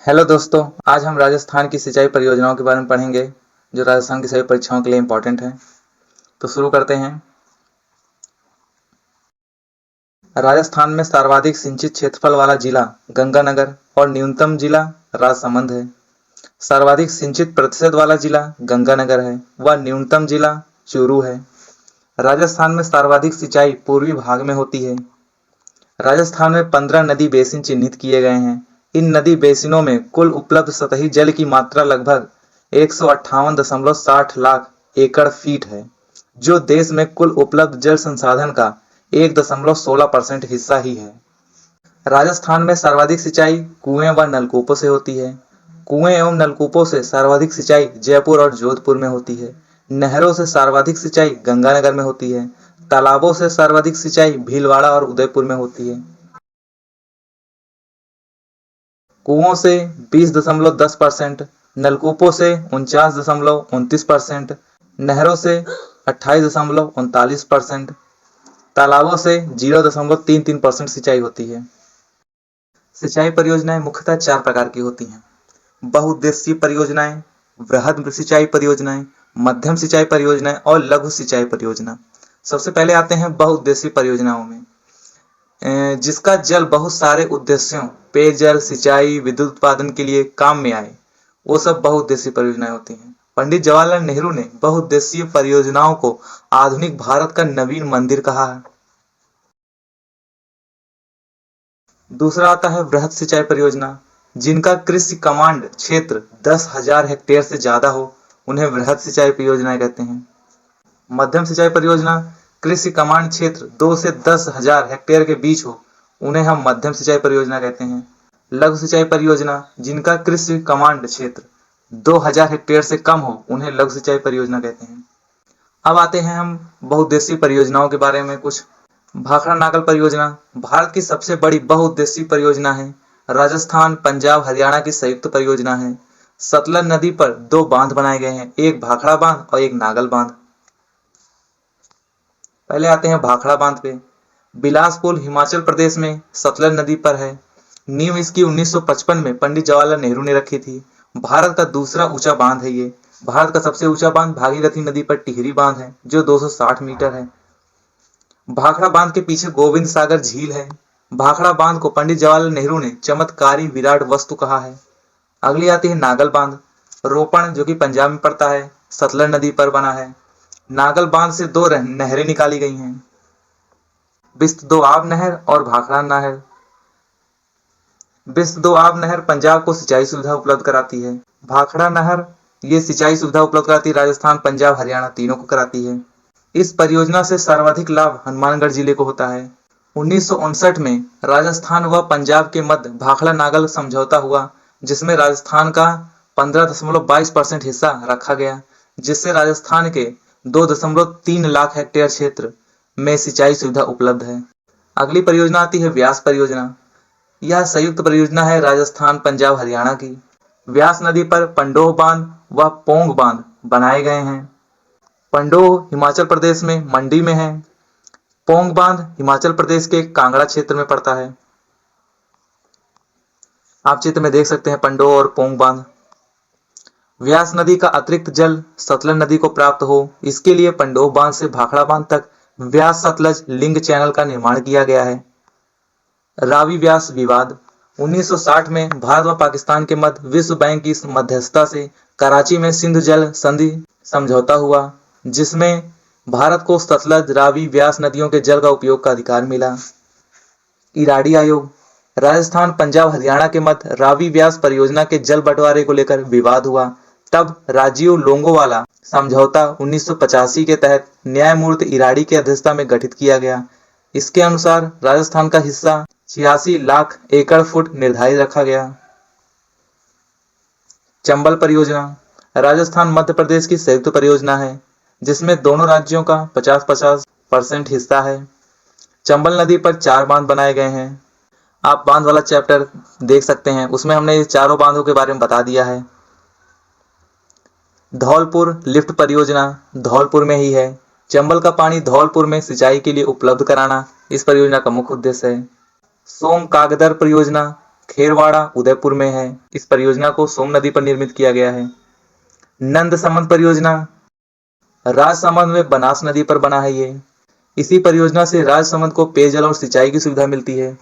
Hello दोस्तों, आज हम राजस्थान की सिंचाई परियोजनाओं के बारे में पढ़ेंगे जो राजस्थान की सभी परीक्षाओं के लिए इम्पोर्टेंट है। तो शुरू करते हैं। राजस्थान में सर्वाधिक सिंचित क्षेत्रफल वाला जिला गंगानगर और न्यूनतम जिला राजसमंद है। सर्वाधिक सिंचित प्रतिशत वाला जिला गंगानगर है व न्यूनतम जिला चूरू है। राजस्थान में सर्वाधिक सिंचाई पूर्वी भाग में होती है। राजस्थान में 15 नदी बेसिन चिन्हित किए गए हैं। इन नदी बेसिनों में कुल उपलब्ध सतही जल की मात्रा लगभग 158.60 लाख एकड़ फीट है, जो देश में कुल उपलब्ध जल संसाधन का 1.16% हिस्सा ही है। राजस्थान में सर्वाधिक सिंचाई कुएं व नलकूपों से होती है। कुएं एवं नलकूपों से सर्वाधिक सिंचाई जयपुर और जोधपुर में होती है। नहरों से सर्वाधिक सिंचाई गंगानगर में होती है। तालाबों से सर्वाधिक सिंचाई भीलवाड़ा और उदयपुर में होती है। कुओं से 20.10%, नलकूपों से 49.29%, नहरों से 28.39%, तालाबों से 0.33% सिंचाई होती है। सिंचाई परियोजनाएं मुख्यतः 4 प्रकार की होती हैं: बहुउद्देशीय परियोजनाएं, वृहद सिंचाई परियोजनाएं, मध्यम सिंचाई परियोजनाएं और लघु सिंचाई परियोजना। सबसे पहले आते हैं बहुउद्देशीय परियोजनाओं में, जिसका जल बहुत सारे उद्देश्यों पेयजल, सिंचाई, विद्युत उत्पादन के लिए काम में आए, वो सब बहुउद्देशीय परियोजनाएं होती हैं। पंडित जवाहरलाल नेहरू ने बहुउद्देशीय परियोजनाओं को आधुनिक भारत का नवीन मंदिर कहा है। दूसरा आता है वृहद सिंचाई परियोजना, जिनका कृषि कमांड क्षेत्र 10,000 हेक्टेयर से ज्यादा हो, उन्हें वृहद सिंचाई परियोजनाएं कहते हैं। मध्यम सिंचाई परियोजना, कृषि कमांड क्षेत्र 2 से 10,000 हेक्टेयर के बीच हो, उन्हें हम मध्यम सिंचाई परियोजना कहते हैं। लघु सिंचाई परियोजना, जिनका कृषि कमांड क्षेत्र 2,000 हेक्टेयर से कम हो, उन्हें लघु सिंचाई परियोजना कहते हैं। अब आते हैं हम बहुउद्देशीय परियोजनाओं के बारे में कुछ। भाखड़ा नागल परियोजना भारत की सबसे बड़ी बहुउद्देशीय परियोजना है। राजस्थान, पंजाब, हरियाणा की संयुक्त परियोजना है। सतलज नदी पर 2 बांध बनाए गए हैं, एक भाखड़ा बांध और एक नागल बांध। पहले आते हैं भाखड़ा बांध पे। बिलासपुर हिमाचल प्रदेश में सतलज नदी पर है। नींव इसकी 1955 में पंडित जवाहरलाल नेहरू ने रखी थी। भारत का दूसरा ऊंचा बांध है ये। भारत का सबसे ऊंचा बांध भागीरथी नदी पर टिहरी बांध है, जो 260 मीटर है। भाखड़ा बांध के पीछे गोविंद सागर झील है। भाखड़ा बांध को पंडित जवाहरलाल नेहरू ने चमत्कारी विराट वस्तु कहा है। अगली आती है नागल बांध। रोपण, जो कि पंजाब में पड़ता है, सतलज नदी पर बना है। नागल बांध से 2 नहरें निकाली गई हैं, बिस्त दोआब नहर और भाखड़ा नहर। बिस्त दोआब नहर पंजाब को सिंचाई सुविधा उपलब्ध कराती है। भाखड़ा नहर ये सिंचाई सुविधा उपलब्ध कराती है, राजस्थान, पंजाब, हरियाणा तीनों को कराती है। इस परियोजना से सर्वाधिक लाभ हनुमानगढ़ जिले को होता है। 1959 में राजस्थान व पंजाब के मध्य भाखड़ा नागल समझौता हुआ, जिसमें राजस्थान का 15.22% हिस्सा रखा गया, जिससे राजस्थान के 2.3 लाख हेक्टेयर क्षेत्र में सिंचाई सुविधा उपलब्ध है। अगली परियोजना आती है व्यास परियोजना। यह संयुक्त परियोजना है राजस्थान, पंजाब, हरियाणा की। व्यास नदी पर पंडोह बांध व पोंग बांध बनाए गए हैं। पंडोह हिमाचल प्रदेश में मंडी में है। पोंग बांध हिमाचल प्रदेश के कांगड़ा क्षेत्र में पड़ता है। आप चित्र में देख सकते हैं पंडोह और पोंग बांध। व्यास नदी का अतिरिक्त जल सतलज नदी को प्राप्त हो, इसके लिए पंडोह बांध से भाखड़ा बांध तक व्यास सतलज लिंक चैनल का निर्माण किया गया है। रावी व्यास विवाद 1960 में भारत व पाकिस्तान के मध्य विश्व बैंक की मध्यस्थता से कराची में सिंधु जल संधि समझौता हुआ, जिसमें भारत को सतलज, रावी, व्यास नदियों के जल का उपयोग का अधिकार मिला। इराडी आयोग, राजस्थान, पंजाब, हरियाणा के मध्य रावी व्यास परियोजना के जल बंटवारे को लेकर विवाद हुआ। तब राजीव लोंगोवाला समझौता 1985 के तहत न्यायमूर्ति इराडी की अध्यक्षता में गठित किया गया। इसके अनुसार राजस्थान का हिस्सा 86 लाख एकड़ फुट निर्धारित रखा गया। चंबल परियोजना राजस्थान, मध्य प्रदेश की संयुक्त परियोजना है, जिसमें दोनों राज्यों का 50-50% हिस्सा है। चंबल नदी पर 4 बांध बनाए गए हैं। आप बांध वाला चैप्टर देख सकते हैं, उसमें हमने चारों बांधों के बारे में बता दिया है। धौलपुर लिफ्ट परियोजना धौलपुर में ही है। चंबल का पानी धौलपुर में सिंचाई के लिए उपलब्ध कराना इस परियोजना का मुख्य उद्देश्य है। सोम कागदर परियोजना खेरवाड़ा उदयपुर में है। इस परियोजना को सोम नदी पर निर्मित किया गया है। नंद समंद परियोजना राजसमंद में बनास नदी पर बना है ये। इसी परियोजना से राजसमंद को पेयजल और सिंचाई की सुविधा मिलती है।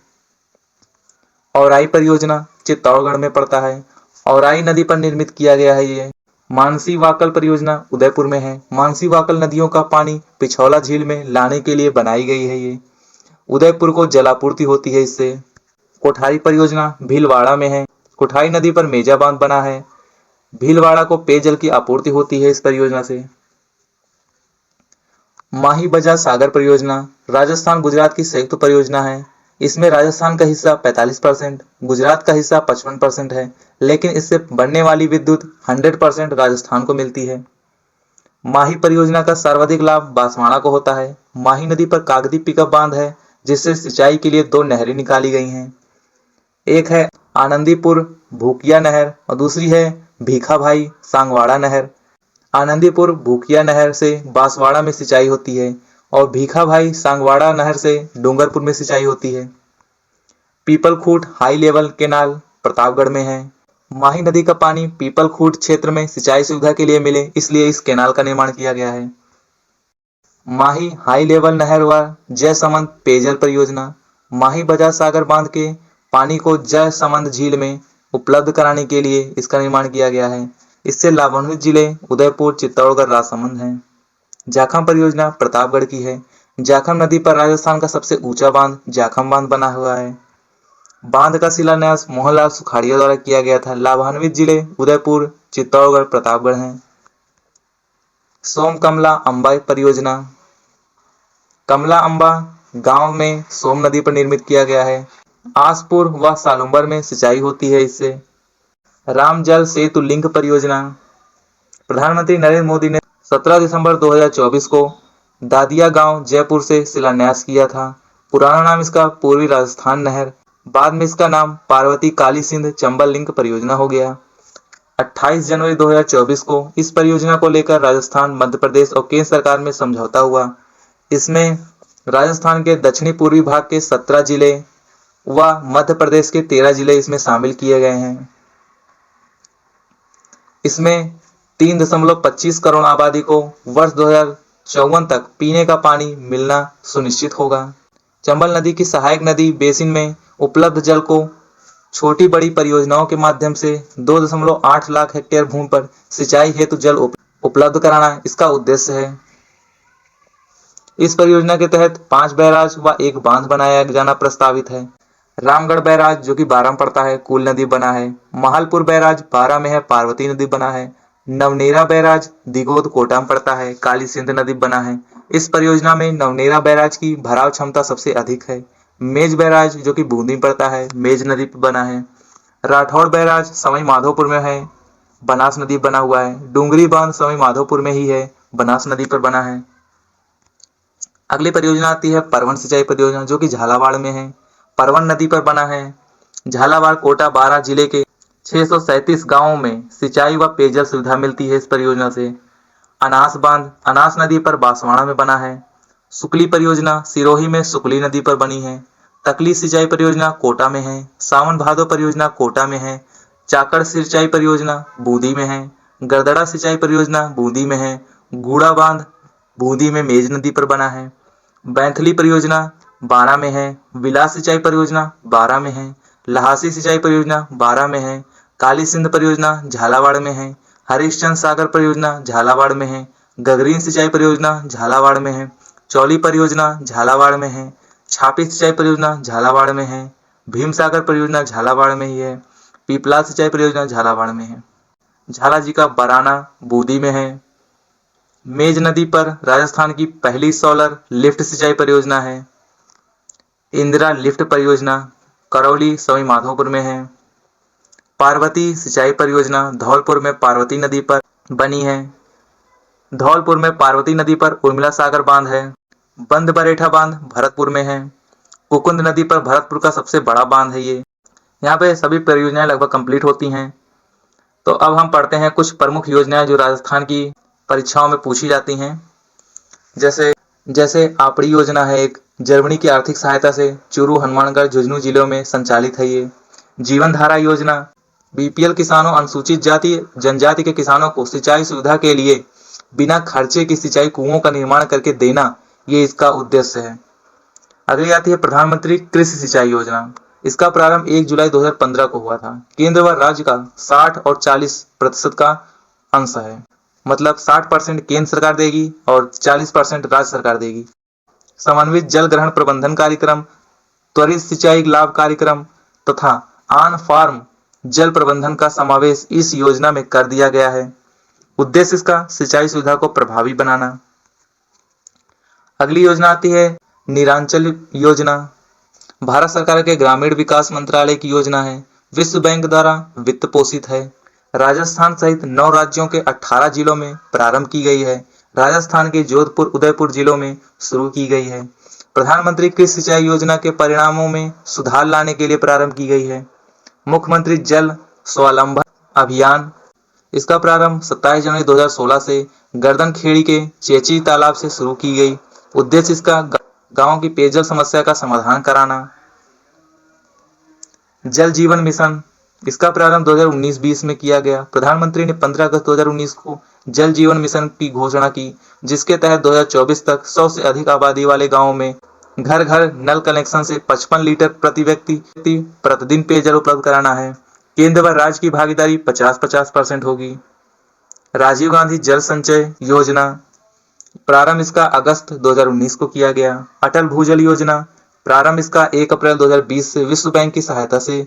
औराई परियोजना चित्तौड़गढ़ में पड़ता है। औराई नदी पर निर्मित किया गया है ये। मानसी वाकल परियोजना उदयपुर में है। मानसी वाकल नदियों का पानी पिछौला झील में लाने के लिए बनाई गई है ये। उदयपुर को जलापूर्ति होती है इससे। कोठारी परियोजना भीलवाड़ा में है। कोठारी नदी पर मेजा बांध बना है। भीलवाड़ा को पेयजल की आपूर्ति होती है इस परियोजना से। माही बजाज सागर परियोजना राजस्थान गुजरात की संयुक्त परियोजना है। इसमें राजस्थान का हिस्सा 45%, गुजरात का हिस्सा 55% है, लेकिन इससे बनने वाली विद्युत 100% राजस्थान को मिलती है। माही परियोजना का सर्वाधिक लाभ बांसवाड़ा को होता है। माही नदी पर कागदी पिकअप बांध है, जिससे सिंचाई के लिए 2 नहरें निकाली गई हैं। एक है आनंदीपुर भूकिया नहर और दूसरी है भीखाभाई सांगवाड़ा नहर। आनंदीपुर भूकिया नहर से बांसवाड़ा में सिंचाई होती है और भीखाभाई सांगवाड़ा नहर से डूंगरपुर में सिंचाई होती है। Peepalkhoont high level canal Pratapgarh में है। माही नदी का पानी पीपलखूट क्षेत्र में सिंचाई सुविधा के लिए मिले, इसलिए इस केनाल का निर्माण किया गया है। माही हाई लेवल नहर व जयसमंद पेयजल परियोजना माही बजाज सागर बांध के पानी को जयसमंद झील में उपलब्ध कराने के लिए इसका निर्माण किया गया है। इससे लाभान्वित जिले उदयपुर, चित्तौड़गढ़, राजसमंद हैं। जाखम परियोजना प्रतापगढ़ की है। जाखम नदी पर राजस्थान का सबसे ऊंचा बांध जाखम बांध बना हुआ है। बांध का शिलान्यास मोहनलाल सुखाड़िया द्वारा किया गया था। लाभान्वित जिले उदयपुर, चित्तौड़गढ़, प्रतापगढ़ हैं। सोम कमला अंबा परियोजना कमला अंबा गांव में सोम नदी पर निर्मित किया गया है। आसपुर व सालुंबर में सिंचाई होती है इससे। राम जल सेतु लिंक परियोजना प्रधानमंत्री नरेंद्र मोदी ने 17 दिसंबर 2024 को दादिया गांव जयपुर से शिलान्यास किया था। पुराना नाम इसका पूर्वी राजस्थान नहर, बाद में इसका नाम पार्वती काली सिंध चंबल लिंक परियोजना हो गया। 28 जनवरी 2024 को इस परियोजना को लेकर राजस्थान, मध्य प्रदेश और केंद्र सरकार में समझौता हुआ। इसमें राजस्थान के दक्षिणी पूर्वी भाग के 17 जिले व मध्य प्रदेश के 13 जिले इसमें शामिल किए गए हैं। इसमें 3.25 करोड़ आबादी को वर्ष 2054 तक पीने का पानी मिलना सुनिश्चित होगा। चंबल नदी की सहायक नदी बेसिन में उपलब्ध जल को छोटी बड़ी परियोजनाओं के माध्यम से 2.8 लाख हेक्टेयर भूमि पर सिंचाई हेतु जल उपलब्ध कराना इसका उद्देश्य है। इस परियोजना के तहत 5 बैराज व 1 बांध बनाया जाना प्रस्तावित है। रामगढ़ बैराज जो कि 12 में पड़ता है, कूल नदी बना है। महालपुर बैराज 12 में है, पार्वती नदी बना है। नवनेरा बैराज दिगोद कोटा में पड़ता है, काली सिंध नदी बना है। इस परियोजना में नवनेरा बैराज की भराव क्षमता सबसे अधिक है। मेज बैराज जो कि बूंदी में पड़ता है, मेज नदी पर बना है। राठौड़ बैराज सवाई माधोपुर में है, बनास नदी बना हुआ है। डूंगरी बांध सवाई माधोपुर में ही है, बनास नदी पर बना है। अगली परियोजना आती है परवन सिंचाई परियोजना जो कि झालावाड़ में है, परवन नदी पर बना है। झालावाड़ कोटा 12 जिले के 637 गांवों में सिंचाई व पेयजल सुविधा मिलती है इस परियोजना से। अनास बांध अनास नदी पर बांसवाड़ा में बना है। सुकली परियोजना सिरोही में सुकली नदी पर बनी है। तकली सिंचाई परियोजना कोटा में है। सावन भादो परियोजना कोटा में है। चाकड़ सिंचाई परियोजना बूंदी में है। गरदड़ा सिंचाई परियोजना बूंदी में है। गूड़ा बांध बूंदी में मेज नदी पर बना है। बैंथली परियोजना बाड़ा में है। विलास सिंचाई परियोजना बाड़ा में है। लहासी सिंचाई परियोजना बाड़ा में है। काली सिंध परियोजना झालावाड़ में है। हरिश्चंद्र सागर परियोजना झालावाड़ में है। गगरीन सिंचाई परियोजना झालावाड़ में है। चौली परियोजना झालावाड़ में है। छापी सिंचाई परियोजना झालावाड़ में है। भीम सागर परियोजना झालावाड़ में ही है। पीपला सिंचाई परियोजना झालावाड़ में है। झालाजी का बराना बूंदी में है। मेज नदी पर राजस्थान की पहली सोलर लिफ्ट सिंचाई परियोजना है। इंदिरा लिफ्ट परियोजना करौली सवाई माधोपुर में है। पार्वती सिंचाई परियोजना धौलपुर में पार्वती नदी पर बनी है। धौलपुर में पार्वती नदी पर उर्मिला सागर बांध है। बंद बरेठा बांध भरतपुर में है। कुकुंद नदी पर भरतपुर का सबसे बड़ा बांध है ये। यहाँ पे सभी परियोजनाएं लगभग कंप्लीट होती हैं। तो अब हम पढ़ते हैं कुछ प्रमुख योजनाएं जो राजस्थान की परीक्षाओं में पूछी जाती हैं। जैसे आपड़ी योजना है एक, जर्मनी की आर्थिक सहायता से चूरू, हनुमानगढ़, झुंझुनू जिलों में संचालित है ये। जीवन धारा योजना, बीपीएल किसानों अनुसूचित जाति जनजाति के किसानों को सिंचाई सुविधा के लिए बिना खर्चे की सिंचाई कुओं का निर्माण करके देना, ये इसका उद्देश्य है। अगली आती है प्रधानमंत्री कृषि सिंचाई योजना। इसका प्रारंभ 1 जुलाई 2015 को हुआ था। केंद्र व राज्य का 60 और 40% का अंश है, मतलब 60% केंद्र सरकार देगी और 40% राज्य सरकार देगी। समन्वित जल ग्रहण प्रबंधन कार्यक्रम, त्वरित सिंचाई लाभ कार्यक्रम तथा ऑन फार्म जल प्रबंधन का समावेश इस योजना में कर दिया गया है। उद्देश्य इसका सिंचाई सुविधा को प्रभावी बनाना। अगली योजना आती है निरांचल योजना। भारत सरकार के ग्रामीण विकास मंत्रालय की योजना है। विश्व बैंक द्वारा वित्त पोषित है। राजस्थान सहित 9 राज्यों के 18 जिलों में प्रारंभ की गई है। राजस्थान के जोधपुर, उदयपुर जिलों में शुरू की गई है। प्रधानमंत्री कृषि सिंचाई योजना के परिणामों में सुधार लाने के लिए प्रारंभ की गई है। मुख्यमंत्री जल स्वावलंबन अभियान, इसका प्रारंभ 27 जनवरी 2016 से गर्दनखेड़ी के चेची तालाब से शुरू की गई। उद्देश्य इसका गांवों की पेयजल समस्या का समाधान कराना। जल जीवन मिशन, इसका प्रारंभ 2019-20 में किया गया। प्रधानमंत्री ने 15 अगस्त 2019 को जल जीवन मिशन की घोषणा की, जिसके तहत 2024 तक 100 से अधिक आबादी वाले गांवों में घर घर नल कनेक्शन से 55 लीटर प्रति व्यक्ति प्रतिदिन पेयजल उपलब्ध कराना है। केंद्र व राज्य की भागीदारी 50-50% होगी। राजीव गांधी जल संचय योजना, प्रारंभ इसका अगस्त 2019 को किया गया। अटल भूजल योजना, प्रारंभ इसका 1 अप्रैल 2020 से विश्व बैंक की सहायता से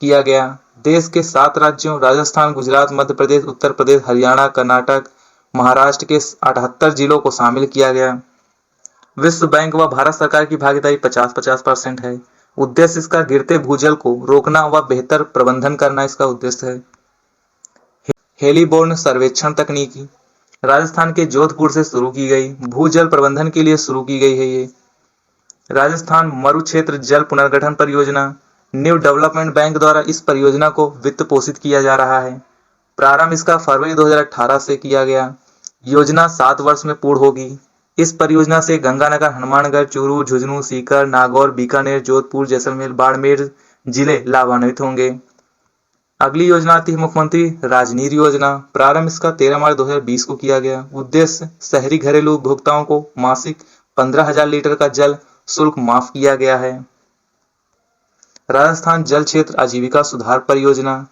किया गया। देश के 7 राज्यों राजस्थान, गुजरात, मध्य प्रदेश, उत्तर प्रदेश, हरियाणा, कर्नाटक, महाराष्ट्र के 78 जिलों को शामिल किया गया। विश्व बैंक व भारत सरकार की भागीदारी 50-50% है। उद्देश्य इसका गिरते भूजल को रोकना व बेहतर प्रबंधन करना इसका उद्देश्य है। हेलीबोर्न सर्वेक्षण तकनीकी, राजस्थान के जोधपुर से शुरू की गई, भूजल प्रबंधन के लिए शुरू की गई है। ये राजस्थान मरु क्षेत्र जल पुनर्गठन परियोजना, न्यू डेवलपमेंट बैंक द्वारा इस परियोजना को वित्त पोषित किया जा रहा है। प्रारंभ इसका फरवरी 2018 से किया गया। योजना 7 वर्ष में पूर्ण होगी। इस परियोजना से गंगानगर, हनुमानगढ़, चूरू, झुंझुनू, सीकर, नागौर, बीकानेर, जोधपुर, जैसलमेर, बाड़मेर जिले लाभान्वित होंगे। अगली योजना आती है मुख्यमंत्री राजनीर योजना। प्रारंभ इसका 13 मार्च 2020 को किया गया। उद्देश्य शहरी घरेलू उपभोक्ताओं को मासिक 15,000 लीटर का जल शुल्क माफ किया गया है। राजस्थान जल क्षेत्र आजीविका सुधार परियोजना,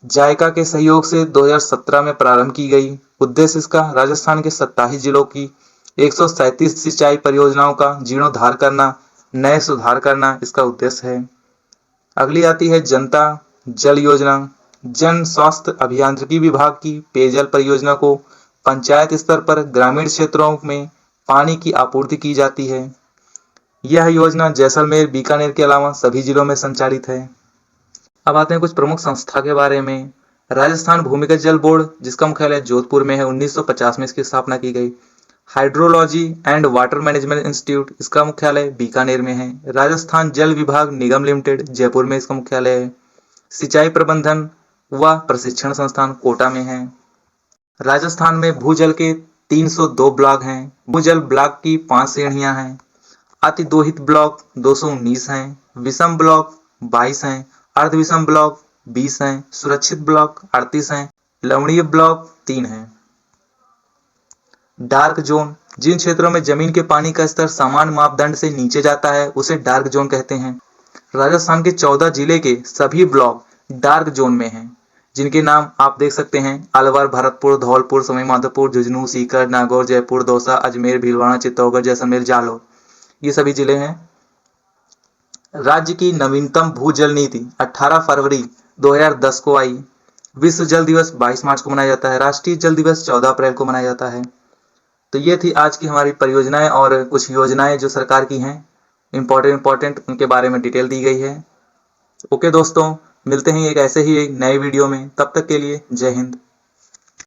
जायका के सहयोग से 2017 में प्रारंभ की गई। उद्देश्य इसका राजस्थान के 27 जिलों की 137 सिंचाई परियोजनाओं का जीर्णोद्धार करना, नए सुधार करना इसका उद्देश्य है। अगली आती है जनता जल योजना। जन स्वास्थ्य अभियांत्रिकी विभाग की पेयजल परियोजना को पंचायत स्तर पर ग्रामीण क्षेत्रों में पानी की आपूर्ति की जाती है। यह योजना जैसलमेर, बीकानेर के अलावा सभी जिलों में संचालित है। अब आते हैं कुछ प्रमुख संस्था के बारे में। राजस्थान भूमिगत जल बोर्ड, जिसका मुख्यालय जोधपुर में है, 1950 में इसकी स्थापना की गई। Hydrology and water management institute, इसका मुख्यालय बीकानेर में है। राजस्थान जल विभाग निगम लिमिटेड, जयपुर में इसका मुख्यालय है। सिंचाई प्रबंधन व प्रशिक्षण संस्थान कोटा में है। राजस्थान में भूजल के 302 ब्लॉक हैं। भूजल ब्लॉक की 5 श्रेणियां हैं। अति दोहित ब्लॉक 219 हैं, विषम ब्लॉक 22 हैं, अर्ध विषम ब्लॉक 20 हैं, सुरक्षित ब्लॉक 38 हैं, लवणीय ब्लॉक 3 हैं। डार्क जोन, जिन क्षेत्रों में जमीन के पानी का स्तर सामान्य मापदंड से नीचे जाता है उसे डार्क जोन कहते हैं। राजस्थान के 14 जिले के सभी ब्लॉक डार्क जोन में हैं, जिनके नाम आप देख सकते हैं: अलवर, भरतपुर, धौलपुर, सवाई माधोपुर, झुंझुनू, सीकर, नागौर, जयपुर, दौसा, अजमेर, भीलवाड़ा, चित्तौड़गढ़, जैसलमेर, जालौर, ये सभी जिले हैं। राज्य की नवीनतम भूजल नीति 18 फरवरी 2010 को आई। विश्व जल दिवस 22 मार्च को मनाया जाता है। राष्ट्रीय जल दिवस 14 अप्रैल को मनाया जाता है। तो ये थी आज की हमारी परियोजनाएं और कुछ योजनाएं जो सरकार की हैं, इंपॉर्टेंट उनके बारे में डिटेल दी गई है। ओके दोस्तों, मिलते हैं एक ऐसे ही एक नए वीडियो में। तब तक के लिए जय हिंद।